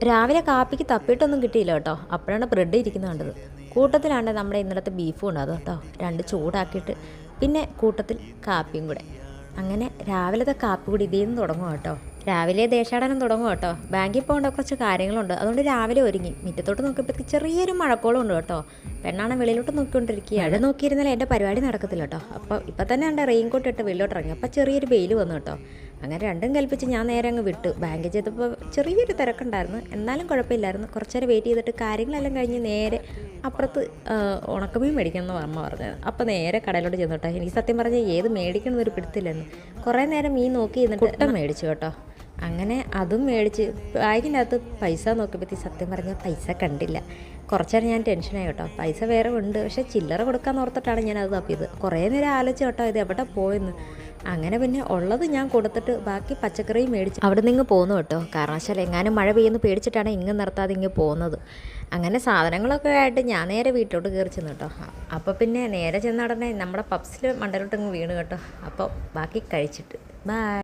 രാവിലെ കാപ്പിക്ക് തപ്പിയിട്ടൊന്നും കിട്ടിയില്ല കേട്ടോ. അപ്പോഴാണ് ബ്രെഡ് ഇരിക്കുന്നത് കണ്ടത്. കൂട്ടത്തിലാണ്ട് നമ്മുടെ ഇന്നലത്തെ ബീഫും ഉണ്ട് അത് കേട്ടോ. രണ്ട് ചൂടാക്കിയിട്ട് പിന്നെ കൂട്ടത്തിൽ കാപ്പിയും കൂടെ. അങ്ങനെ രാവിലത്തെ കാപ്പി കൂടി ഇതിൽ നിന്ന് തുടങ്ങും കേട്ടോ. രാവിലെ ദേശാടനം തുടങ്ങും കേട്ടോ. ബാങ്കിൽ പോകേണ്ട കുറച്ച് കാര്യങ്ങളുണ്ട്, അതുകൊണ്ട് രാവിലെ ഒരുങ്ങി മുറ്റത്തോട്ട് നോക്കിയപ്പോഴത്തേക്ക് ചെറിയൊരു മഴക്കോളം ഉണ്ട് കേട്ടോ. പെണ്ണാണ് വെളിയിലോട്ട് നോക്കിക്കൊണ്ടിരിക്കുക. അവിടെ നോക്കിയിരുന്നാലും എൻ്റെ പരിപാടി നടക്കത്തില്ല കേട്ടോ. അപ്പോൾ ഇപ്പം തന്നെ എൻ്റെ റെയിൻകോട്ട് ഇട്ട് വെളിയിലോട്ട് ഇറങ്ങി. അപ്പോൾ ചെറിയൊരു വെയിൽ വന്നു കേട്ടോ. അങ്ങനെ രണ്ടും കൽപ്പിച്ച് ഞാൻ നേരെ അങ്ങ് വിട്ടു. ബാങ്കിൽ ചെയ്തപ്പോൾ ചെറിയൊരു തിരക്കുണ്ടായിരുന്നു, എന്നാലും കുഴപ്പമില്ലായിരുന്നു. കുറച്ച് നേരം വെയിറ്റ് ചെയ്തിട്ട് കാര്യങ്ങളെല്ലാം കഴിഞ്ഞ് നേരെ അപ്പുറത്ത് ഉണക്കമീൻ മേടിക്കണമെന്ന് അമ്മ പറഞ്ഞത്. അപ്പോൾ നേരെ കടയിലോട്ട് ചെന്നു കേട്ടോ. എനിക്ക് സത്യം പറഞ്ഞാൽ ഏത് മേടിക്കണമെന്നൊരു പിടുത്തില്ലെന്ന്. കുറേ നേരം മീൻ നോക്കി ഇരുന്നിട്ട് കുട്ട മേടിച്ചു കേട്ടോ. അങ്ങനെ അതും മേടിച്ച് ബാഗിനകത്ത് പൈസ നോക്കിയപ്പോഴത്തേക്ക് സത്യം പറഞ്ഞാൽ പൈസ കണ്ടില്ല. കുറച്ചേരം ഞാൻ ടെൻഷനായി കേട്ടോ. പൈസ വേറെ ഉണ്ട്, പക്ഷേ ചില്ലറ കൊടുക്കാൻ ഓർത്തിട്ടാണ് ഞാനത് തപ്പിയത്. കുറേ നേരം ആലോചിച്ച് കേട്ടോ ഇത് എവിടെ പോയെന്ന്. അങ്ങനെ പിന്നെ ഉള്ളത് ഞാൻ കൊടുത്തിട്ട് ബാക്കി പച്ചക്കറിയും മേടിച്ച് അവിടെ നിന്ന് പോന്നു കേട്ടോ. കാരണവശാൽ എങ്ങാനും മഴ പെയ്യുന്നു പേടിച്ചിട്ടാണ് ഇങ്ങ് നിർത്താതെ ഇങ്ങ് പോകുന്നത്. അങ്ങനെ സാധനങ്ങളൊക്കെ ആയിട്ട് ഞാൻ നേരെ വീട്ടിലോട്ട് കയറി ചെന്നു കേട്ടോ. അപ്പോൾ പിന്നെ നേരെ ചെന്ന ഉടനെ നമ്മുടെ പപ്സിൽ മണ്ടലോട്ട് ഇങ്ങ് വീണ് കേട്ടോ. അപ്പോൾ ബാക്കി കഴിച്ചിട്ട് ബൈ.